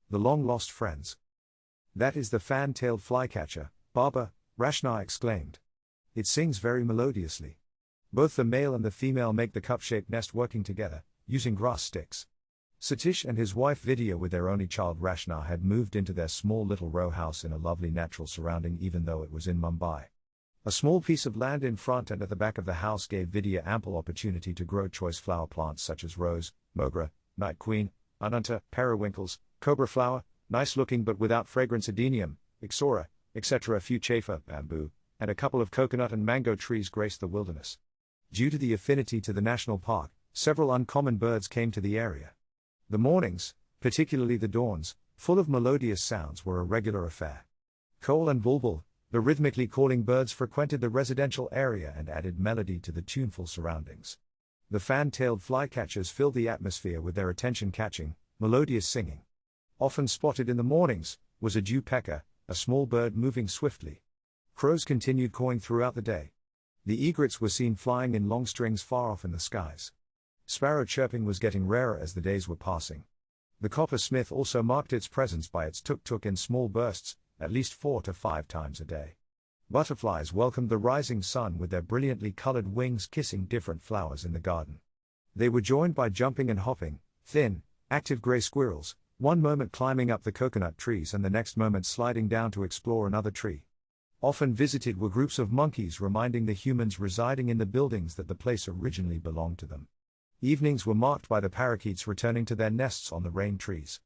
The long-lost friends. That is the fan-tailed flycatcher, Baba, Rashna exclaimed. It sings very melodiously. Both the male and the female make the cup-shaped nest working together, using grass sticks. Satish and his wife Vidya with their only child Rashna had moved into their small little row house in a lovely natural surrounding even though it was in Mumbai. A small piece of land in front and at the back of the house gave Vidya ample opportunity to grow choice flower plants such as rose, mogra, night queen, ananta, periwinkles, cobra flower, nice looking but without fragrance adenium, ixora, etc. A few chafer, bamboo, and a couple of coconut and mango trees graced the wilderness. Due to the affinity to the national park, several uncommon birds came to the area. The mornings, particularly the dawns, full of melodious sounds were a regular affair. Koel and bulbul, the rhythmically calling birds frequented the residential area and added melody to the tuneful surroundings. The fan-tailed flycatchers filled the atmosphere with their attention-catching, melodious singing. Often spotted in the mornings, was a dewpecker, a small bird moving swiftly. Crows continued cawing throughout the day. The egrets were seen flying in long strings far off in the skies. Sparrow chirping was getting rarer as the days were passing. The coppersmith also marked its presence by its tuk-tuk in small bursts, at least 4 to 5 times a day. Butterflies welcomed the rising sun with their brilliantly colored wings kissing different flowers in the garden. They were joined by jumping and hopping, thin, active gray squirrels, one moment climbing up the coconut trees and the next moment sliding down to explore another tree. Often visited were groups of monkeys reminding the humans residing in the buildings that the place originally belonged to them. Evenings were marked by the parakeets returning to their nests on the rain trees.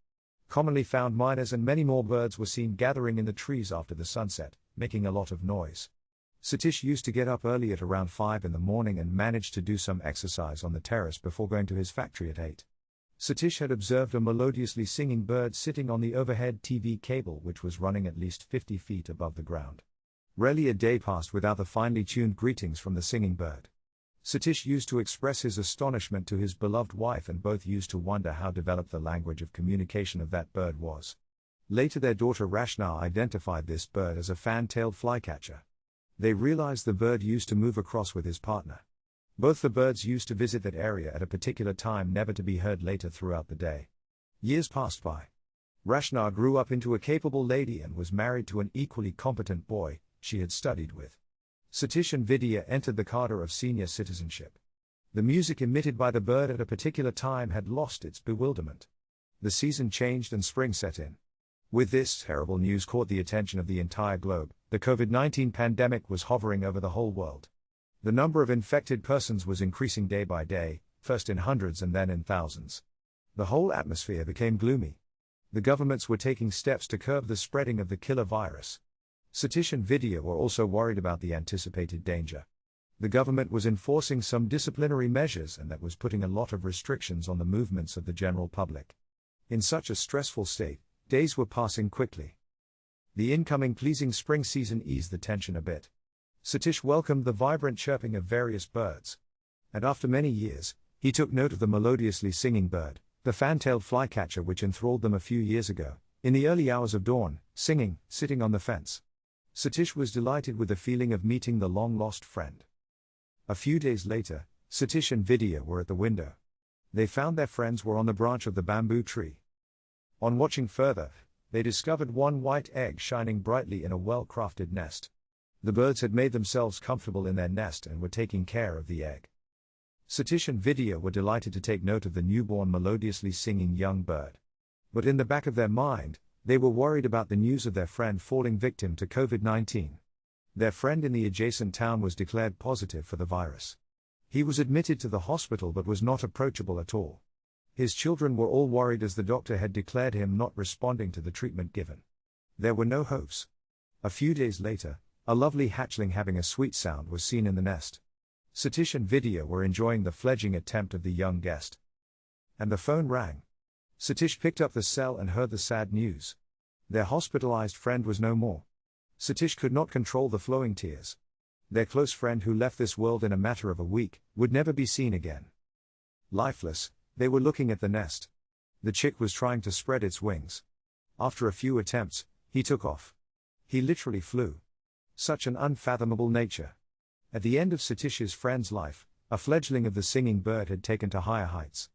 Commonly found miners and many more birds were seen gathering in the trees after the sunset, making a lot of noise. Satish used to get up early at around 5 in the morning and managed to do some exercise on the terrace before going to his factory at 8. Satish had observed a melodiously singing bird sitting on the overhead TV cable which was running at least 50 feet above the ground. Rarely a day passed without the finely tuned greetings from the singing bird. Satish used to express his astonishment to his beloved wife and both used to wonder how developed the language of communication of that bird was. Later their daughter Rashna identified this bird as a fan-tailed flycatcher. They realized the bird used to move across with his partner. Both the birds used to visit that area at a particular time never to be heard later throughout the day. Years passed by. Rashna grew up into a capable lady and was married to an equally competent boy she had studied with. Satish and Vidya entered the cadre of senior citizenship. The music emitted by the bird at a particular time had lost its bewilderment. The season changed and spring set in. With this, terrible news caught the attention of the entire globe. The COVID-19 pandemic was hovering over the whole world. The number of infected persons was increasing day by day, first in hundreds and then in thousands. The whole atmosphere became gloomy. The governments were taking steps to curb the spreading of the killer virus. Satish and Vidya were also worried about the anticipated danger. The government was enforcing some disciplinary measures and that was putting a lot of restrictions on the movements of the general public. In such a stressful state, days were passing quickly. The incoming pleasing spring season eased the tension a bit. Satish welcomed the vibrant chirping of various birds. And after many years, he took note of the melodiously singing bird, the fan-tailed flycatcher which enthralled them a few years ago, in the early hours of dawn, singing, sitting on the fence. Satish was delighted with the feeling of meeting the long-lost friend. A few days later, Satish and Vidya were at the window. They found their friends were on the branch of the bamboo tree. On watching further, they discovered one white egg shining brightly in a well-crafted nest. The birds had made themselves comfortable in their nest and were taking care of the egg. Satish and Vidya were delighted to take note of the newborn melodiously singing young bird. But in the back of their mind, they were worried about the news of their friend falling victim to COVID-19. Their friend in the adjacent town was declared positive for the virus. He was admitted to the hospital but was not approachable at all. His children were all worried as the doctor had declared him not responding to the treatment given. There were no hopes. A few days later, a lovely hatchling having a sweet sound was seen in the nest. Satish and Vidya were enjoying the fledgling attempt of the young guest. And the phone rang. Satish picked up the cell and heard the sad news. Their hospitalized friend was no more. Satish could not control the flowing tears. Their close friend who left this world in a matter of a week, would never be seen again. Lifeless, they were looking at the nest. The chick was trying to spread its wings. After a few attempts, he took off. He literally flew. Such an unfathomable nature. At the end of Satish's friend's life, a fledgling of the singing bird had taken to higher heights.